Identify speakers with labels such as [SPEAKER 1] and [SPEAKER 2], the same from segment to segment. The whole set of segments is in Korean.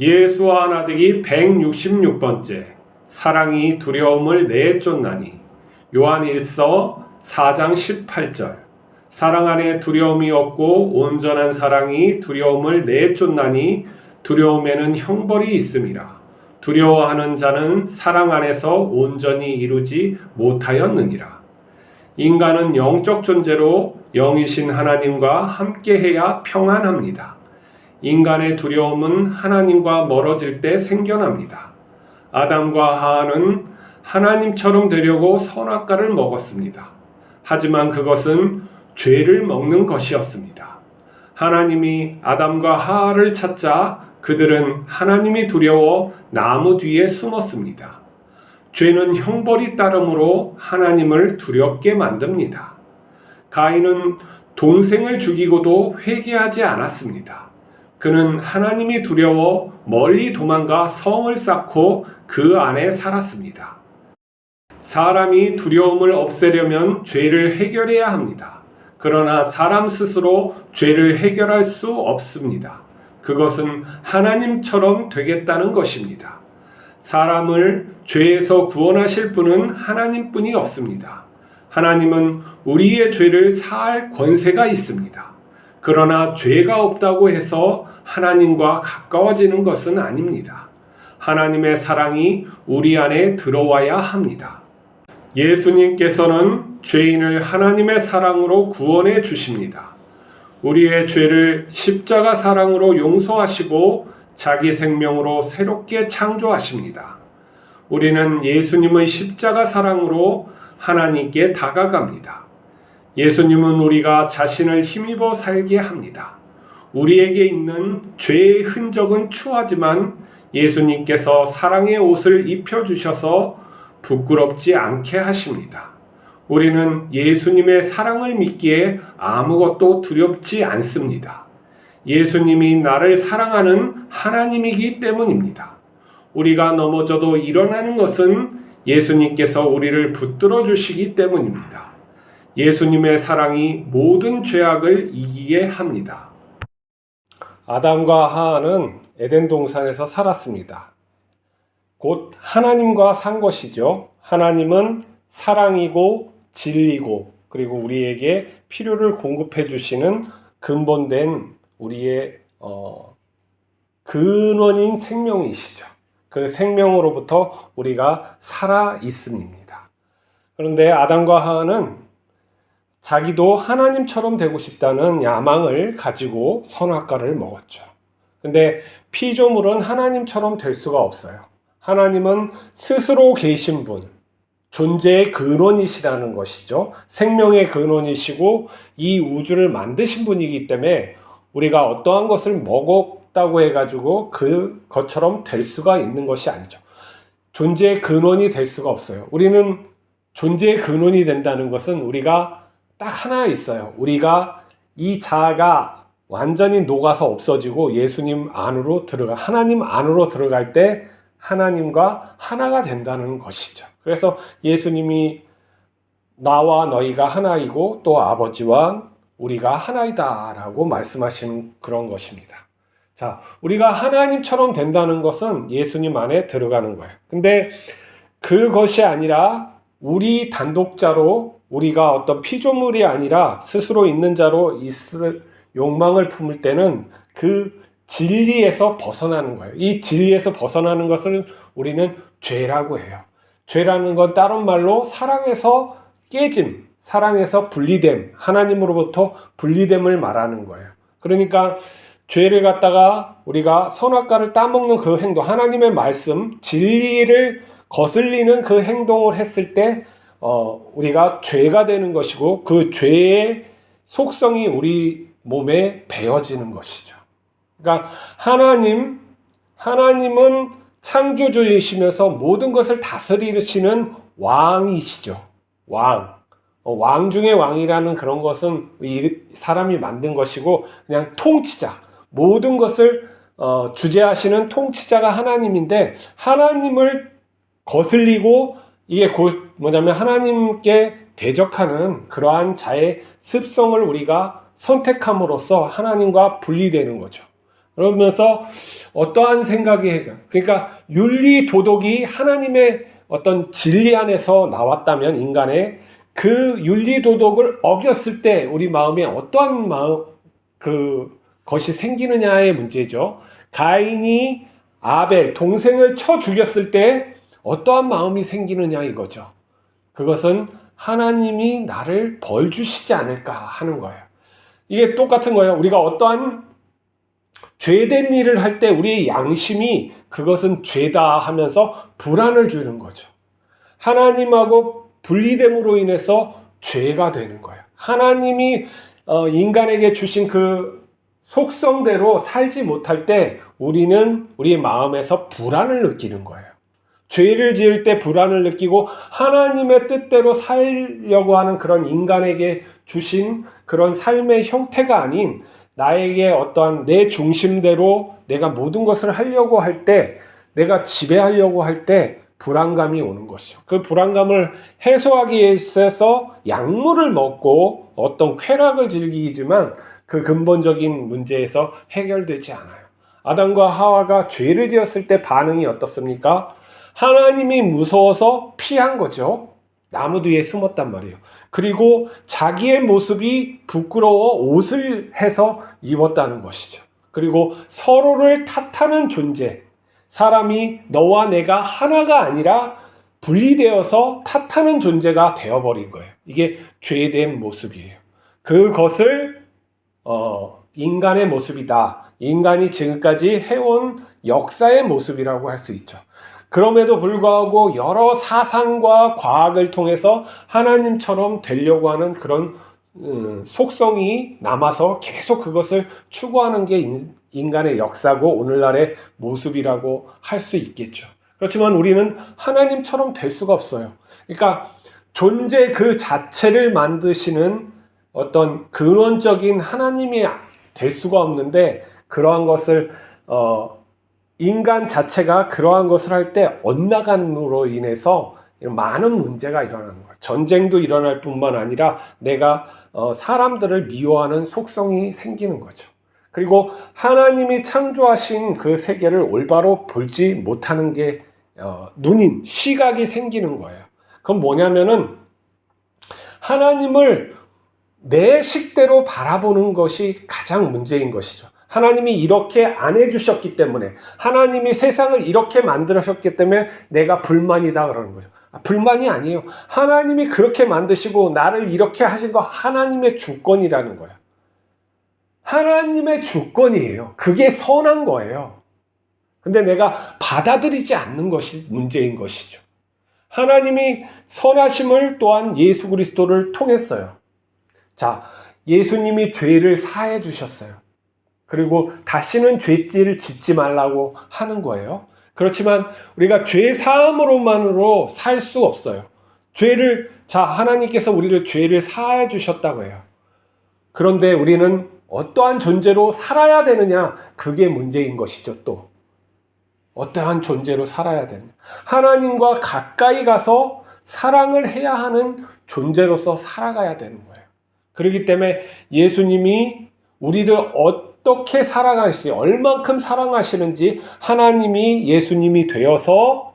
[SPEAKER 1] 예수와 나되기 166번째 사랑이 두려움을 내쫓나니. 요한일서 4장 18절. 사랑 안에 두려움이 없고 온전한 사랑이 두려움을 내쫓나니 두려움에는 형벌이 있음이라. 두려워하는 자는 사랑 안에서 온전히 이루지 못하였느니라. 인간은 영적 존재로 영이신 하나님과 함께해야 평안합니다. 인간의 두려움은 하나님과 멀어질 때 생겨납니다. 아담과 하와는 하나님처럼 되려고 선악과를 먹었습니다. 하지만 그것은 죄를 먹는 것이었습니다. 하나님이 아담과 하와를 찾자 그들은 하나님이 두려워 나무 뒤에 숨었습니다. 죄는 형벌이 따르므로 하나님을 두렵게 만듭니다. 가인은 동생을 죽이고도 회개하지 않았습니다. 그는 하나님이 두려워 멀리 도망가 성을 쌓고 그 안에 살았습니다. 사람이 두려움을 없애려면 죄를 해결해야 합니다. 그러나 사람 스스로 죄를 해결할 수 없습니다. 그것은 하나님처럼 되겠다는 것입니다. 사람을 죄에서 구원하실 분은 하나님뿐이 없습니다. 하나님은 우리의 죄를 사할 권세가 있습니다. 그러나 죄가 없다고 해서 하나님과 가까워지는 것은 아닙니다. 하나님의 사랑이 우리 안에 들어와야 합니다. 예수님께서는 죄인을 하나님의 사랑으로 구원해 주십니다. 우리의 죄를 십자가 사랑으로 용서하시고 자기 생명으로 새롭게 창조하십니다. 우리는 예수님의 십자가 사랑으로 하나님께 다가갑니다. 예수님은 우리가 자신을 힘입어 살게 합니다. 우리에게 있는 죄의 흔적은 추하지만 예수님께서 사랑의 옷을 입혀주셔서 부끄럽지 않게 하십니다. 우리는 예수님의 사랑을 믿기에 아무것도 두렵지 않습니다. 예수님이 나를 사랑하는 하나님이기 때문입니다. 우리가 넘어져도 일어나는 것은 예수님께서 우리를 붙들어 주시기 때문입니다. 예수님의 사랑이 모든 죄악을 이기게 합니다. 아담과 하와는 에덴 동산에서 살았습니다. 곧 하나님과 산 것이죠. 하나님은 사랑이고 진리고 그리고 우리에게 필요를 공급해 주시는 근본된 우리의 근원인 생명이시죠. 그 생명으로부터 우리가 살아 있음입니다. 그런데 아담과 하와는 자기도 하나님처럼 되고 싶다는 야망을 가지고 선악과를 먹었죠. 근데 피조물은 하나님처럼 될 수가 없어요. 하나님은 스스로 계신 분, 존재의 근원이시라는 것이죠. 생명의 근원이시고 이 우주를 만드신 분이기 때문에 우리가 어떠한 것을 먹었다고 해가지고 그것처럼 될 수가 있는 것이 아니죠. 존재의 근원이 될 수가 없어요. 우리는 존재의 근원이 된다는 것은 우리가 딱 하나 있어요. 우리가 이 자아가 완전히 녹아서 없어지고 예수님 안으로 하나님 안으로 들어갈 때 하나님과 하나가 된다는 것이죠. 그래서 예수님이 나와 너희가 하나이고 또 아버지와 우리가 하나이다 라고 말씀하신 그런 것입니다. 자, 우리가 하나님처럼 된다는 것은 예수님 안에 들어가는 거예요. 근데 그것이 아니라 우리 단독자로 우리가 어떤 피조물이 아니라 스스로 있는 자로 있을 욕망을 품을 때는 그 진리에서 벗어나는 거예요. 이 진리에서 벗어나는 것을 우리는 죄라고 해요. 죄라는 건 다른 말로 사랑에서 깨짐, 사랑에서 분리됨, 하나님으로부터 분리됨을 말하는 거예요. 그러니까 죄를 갖다가 우리가 선악과를 따먹는 그 행동, 하나님의 말씀, 진리를 거슬리는 그 행동을 했을 때 우리가 죄가 되는 것이고 그 죄의 속성이 우리 몸에 배어지는 것이죠. 그러니까 하나님은 창조주이시면서 모든 것을 다스리시는 왕이시죠. 왕 중의 왕이라는 그런 것은 사람이 만든 것이고 그냥 통치자, 모든 것을 주재하시는 통치자가 하나님인데 하나님을 거슬리고 이게 뭐냐면 하나님께 대적하는 그러한 자의 습성을 우리가 선택함으로써 하나님과 분리되는 거죠. 그러면서 어떠한 생각이 해요. 그러니까 윤리 도덕이 하나님의 어떤 진리 안에서 나왔다면 인간의 그 윤리 도덕을 어겼을 때 우리 마음에 어떠한 것이 생기느냐의 문제죠. 가인이 아벨 동생을 쳐 죽였을 때 어떠한 마음이 생기느냐 이거죠. 그것은 하나님이 나를 벌 주시지 않을까 하는 거예요. 이게 똑같은 거예요. 우리가 어떠한 죄된 일을 할 때 우리의 양심이 그것은 죄다 하면서 불안을 주는 거죠. 하나님하고 분리됨으로 인해서 죄가 되는 거예요. 하나님이 인간에게 주신 그 속성대로 살지 못할 때 우리는 우리의 마음에서 불안을 느끼는 거예요. 죄를 지을 때 불안을 느끼고 하나님의 뜻대로 살려고 하는 그런 인간에게 주신 그런 삶의 형태가 아닌 나에게 어떠한 내 중심대로 내가 모든 것을 하려고 할 때, 내가 지배하려고 할 때 불안감이 오는 것이죠. 그 불안감을 해소하기 위해서 약물을 먹고 어떤 쾌락을 즐기지만 그 근본적인 문제에서 해결되지 않아요. 아담과 하와가 죄를 지었을 때 반응이 어떻습니까? 하나님이 무서워서 피한 거죠. 나무 뒤에 숨었단 말이에요. 그리고 자기의 모습이 부끄러워 옷을 해서 입었다는 것이죠. 그리고 서로를 탓하는 존재, 사람이 너와 내가 하나가 아니라 분리되어서 탓하는 존재가 되어버린 거예요. 이게 죄된 모습이에요. 그것을 인간의 모습이다. 인간이 지금까지 해온 역사의 모습이라고 할 수 있죠. 그럼에도 불구하고 여러 사상과 과학을 통해서 하나님처럼 되려고 하는 그런 속성이 남아서 계속 그것을 추구하는 게 인간의 역사고 오늘날의 모습이라고 할 수 있겠죠. 그렇지만 우리는 하나님처럼 될 수가 없어요. 그러니까 존재 그 자체를 만드시는 어떤 근원적인 하나님이 될 수가 없는데 그러한 것을 인간 자체가 그러한 것을 할 때 엇나감으로 인해서 많은 문제가 일어나는 거예요. 전쟁도 일어날 뿐만 아니라 내가 사람들을 미워하는 속성이 생기는 거죠. 그리고 하나님이 창조하신 그 세계를 올바로 보지 못하는 게 눈인 시각이 생기는 거예요. 그건 뭐냐면은 하나님을 내 식대로 바라보는 것이 가장 문제인 것이죠. 하나님이 이렇게 안 해주셨기 때문에 하나님이 세상을 이렇게 만들으셨기 때문에 내가 불만이다 그러는 거죠. 불만이 아니에요. 하나님이 그렇게 만드시고 나를 이렇게 하신 거 하나님의 주권이라는 거예요. 하나님의 주권이에요. 그게 선한 거예요. 근데 내가 받아들이지 않는 것이 문제인 것이죠. 하나님이 선하심을 또한 예수 그리스도를 통했어요. 자, 예수님이 죄를 사해 주셨어요. 그리고 다시는 죄질을 짓지 말라고 하는 거예요. 그렇지만 우리가 죄 사함으로만으로 살 수 없어요. 하나님께서 우리를 죄를 사해 주셨다고 해요. 그런데 우리는 어떠한 존재로 살아야 되느냐? 그게 문제인 것이죠, 또. 어떠한 존재로 살아야 되느냐? 하나님과 가까이 가서 사랑을 해야 하는 존재로서 살아가야 되는 거예요. 그렇기 때문에 예수님이 우리를 어떻게 사랑하시지, 얼만큼 사랑하시는지 하나님이 예수님이 되어서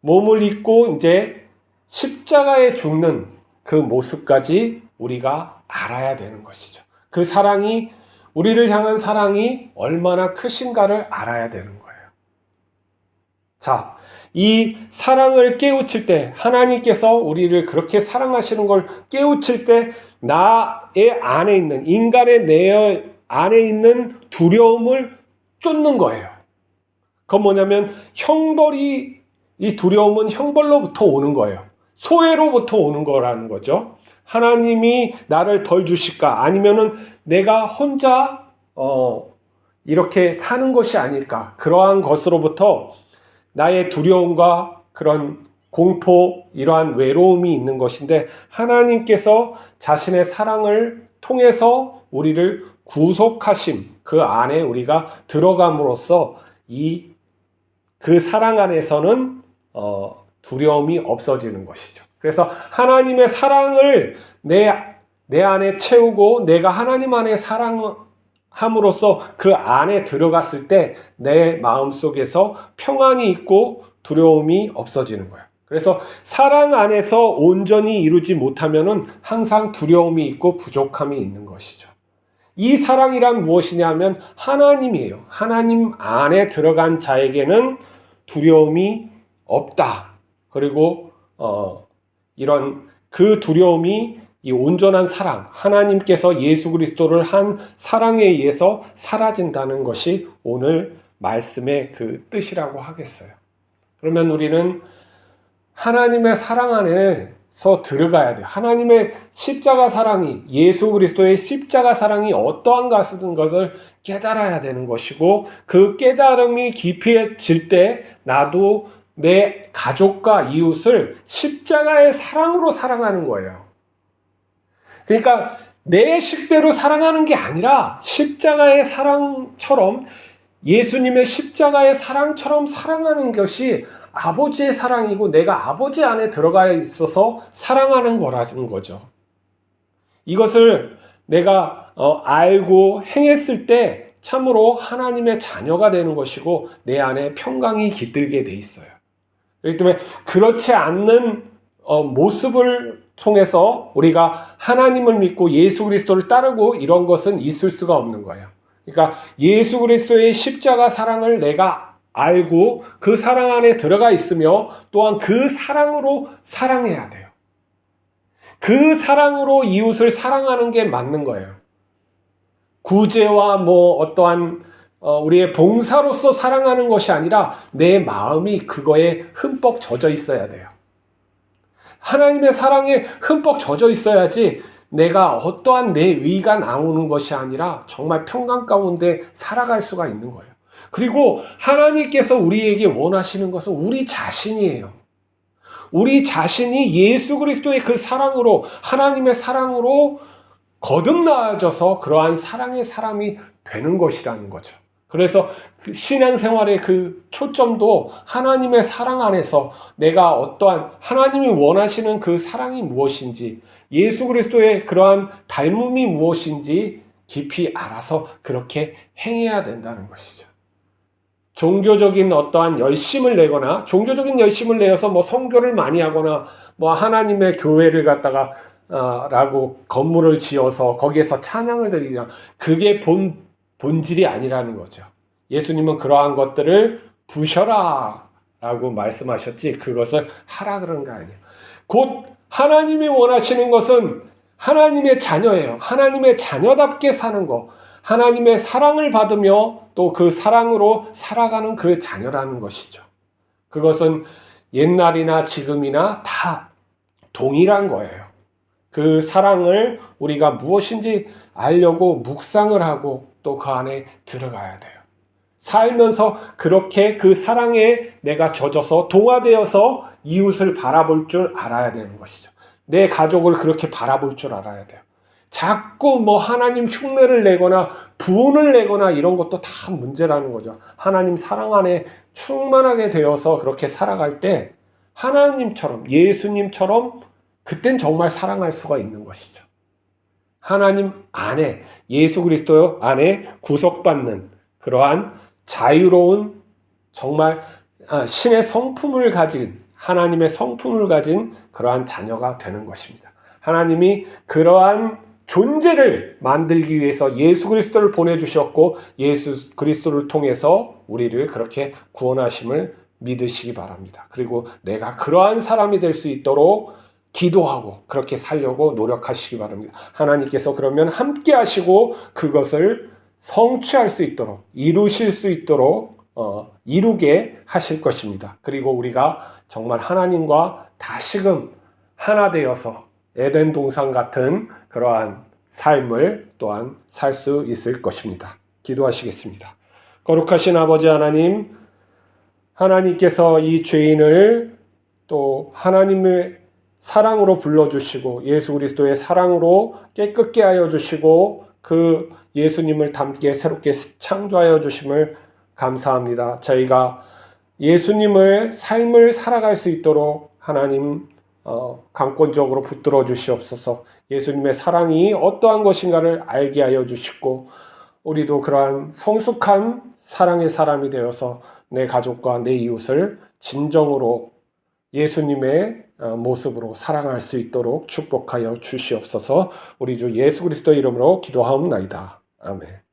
[SPEAKER 1] 몸을 입고 이제 십자가에 죽는 그 모습까지 우리가 알아야 되는 것이죠. 그 사랑이, 우리를 향한 사랑이 얼마나 크신가를 알아야 되는 거예요. 자, 이 사랑을 깨우칠 때, 하나님께서 우리를 그렇게 사랑하시는 걸 깨우칠 때 나의 안에 있는, 인간의 내 안에 있는 두려움을 쫓는 거예요. 그건 뭐냐면 이 두려움은 형벌로부터 오는 거예요. 소외로부터 오는 거라는 거죠. 하나님이 나를 벌 주실까? 아니면은 내가 혼자 이렇게 사는 것이 아닐까? 그러한 것으로부터 나의 두려움과 그런 공포, 이러한 외로움이 있는 것인데 하나님께서 자신의 사랑을 통해서 우리를 구속하심, 그 안에 우리가 들어감으로써 그 사랑 안에서는 두려움이 없어지는 것이죠. 그래서 하나님의 사랑을 내 안에 채우고 내가 하나님 안에 함으로써 그 안에 들어갔을 때 내 마음속에서 평안이 있고 두려움이 없어지는 거예요. 그래서 사랑 안에서 온전히 이루지 못하면은 항상 두려움이 있고 부족함이 있는 것이죠. 이 사랑이란 무엇이냐 하면 하나님이에요. 하나님 안에 들어간 자에게는 두려움이 없다. 그리고 이런 그 두려움이 이 온전한 사랑, 하나님께서 예수 그리스도를 한 사랑에 의해서 사라진다는 것이 오늘 말씀의 그 뜻이라고 하겠어요. 그러면 우리는 하나님의 사랑 안에서 들어가야 돼요. 하나님의 십자가 사랑이, 예수 그리스도의 십자가 사랑이 어떠한 것을 깨달아야 되는 것이고, 그 깨달음이 깊이질 때 나도 내 가족과 이웃을 십자가의 사랑으로 사랑하는 거예요. 그러니까 내 식대로 사랑하는 게 아니라 십자가의 사랑처럼, 예수님의 십자가의 사랑처럼 사랑하는 것이 아버지의 사랑이고 내가 아버지 안에 들어가 있어서 사랑하는 거라는 거죠. 이것을 내가 알고 행했을 때 참으로 하나님의 자녀가 되는 것이고 내 안에 평강이 깃들게 돼 있어요. 그렇기 때문에 그렇지 않는 모습을 통해서 우리가 하나님을 믿고 예수 그리스도를 따르고 이런 것은 있을 수가 없는 거예요. 그러니까 예수 그리스도의 십자가 사랑을 내가 알고 그 사랑 안에 들어가 있으며 또한 그 사랑으로 사랑해야 돼요. 그 사랑으로 이웃을 사랑하는 게 맞는 거예요. 구제와 어떠한 우리의 봉사로서 사랑하는 것이 아니라 내 마음이 그거에 흠뻑 젖어 있어야 돼요. 하나님의 사랑에 흠뻑 젖어 있어야지 내가 어떠한 내 위가 나오는 것이 아니라 정말 평강 가운데 살아갈 수가 있는 거예요. 그리고 하나님께서 우리에게 원하시는 것은 우리 자신이에요. 우리 자신이 예수 그리스도의 그 사랑으로, 하나님의 사랑으로 거듭나아져서 그러한 사랑의 사람이 되는 것이라는 거죠. 그래서 그 신앙생활의 그 초점도 하나님의 사랑 안에서 내가 어떠한 하나님이 원하시는 그 사랑이 무엇인지, 예수 그리스도의 그러한 닮음이 무엇인지 깊이 알아서 그렇게 행해야 된다는 것이죠. 종교적인 어떠한 열심을 내거나, 종교적인 열심을 내어서 선교를 많이 하거나 하나님의 교회를 갖다가 라고 건물을 지어서 거기에서 찬양을 드리냐, 그게 본질이 아니라는 거죠. 예수님은 그러한 것들을 부셔라 라고 말씀하셨지 그것을 하라 그런 거 아니에요. 곧 하나님이 원하시는 것은 하나님의 자녀예요. 하나님의 자녀답게 사는 것, 하나님의 사랑을 받으며 또 그 사랑으로 살아가는 그 자녀라는 것이죠. 그것은 옛날이나 지금이나 다 동일한 거예요. 그 사랑을 우리가 무엇인지 알려고 묵상을 하고 또 그 안에 들어가야 돼요. 살면서 그렇게 그 사랑에 내가 젖어서 동화되어서 이웃을 바라볼 줄 알아야 되는 것이죠. 내 가족을 그렇게 바라볼 줄 알아야 돼요. 자꾸 하나님 흉내를 내거나 분을 내거나 이런 것도 다 문제라는 거죠. 하나님 사랑 안에 충만하게 되어서 그렇게 살아갈 때 하나님처럼, 예수님처럼 그땐 정말 사랑할 수가 있는 것이죠. 하나님 안에, 예수 그리스도 안에 구속받는 그러한 자유로운, 정말 신의 성품을 가진, 하나님의 성품을 가진 그러한 자녀가 되는 것입니다. 하나님이 그러한 존재를 만들기 위해서 예수 그리스도를 보내주셨고 예수 그리스도를 통해서 우리를 그렇게 구원하심을 믿으시기 바랍니다. 그리고 내가 그러한 사람이 될 수 있도록 기도하고 그렇게 살려고 노력하시기 바랍니다. 하나님께서 그러면 함께 하시고 그것을 성취할 수 있도록, 이루실 수 있도록 이루게 하실 것입니다. 그리고 우리가 정말 하나님과 다시금 하나 되어서 에덴 동산 같은 그러한 삶을 또한 살 수 있을 것입니다. 기도하시겠습니다. 거룩하신 아버지 하나님, 하나님께서 이 죄인을 또 하나님의 사랑으로 불러주시고 예수 그리스도의 사랑으로 깨끗게 하여 주시고 그 예수님을 닮게 새롭게 창조하여 주심을 감사합니다. 저희가 예수님의 삶을 살아갈 수 있도록 하나님 강권적으로 붙들어 주시옵소서. 예수님의 사랑이 어떠한 것인가를 알게 하여 주시고 우리도 그러한 성숙한 사랑의 사람이 되어서 내 가족과 내 이웃을 진정으로 예수님의 모습으로 사랑할 수 있도록 축복하여 주시옵소서. 우리 주 예수 그리스도 이름으로 기도하옵나이다. 아멘.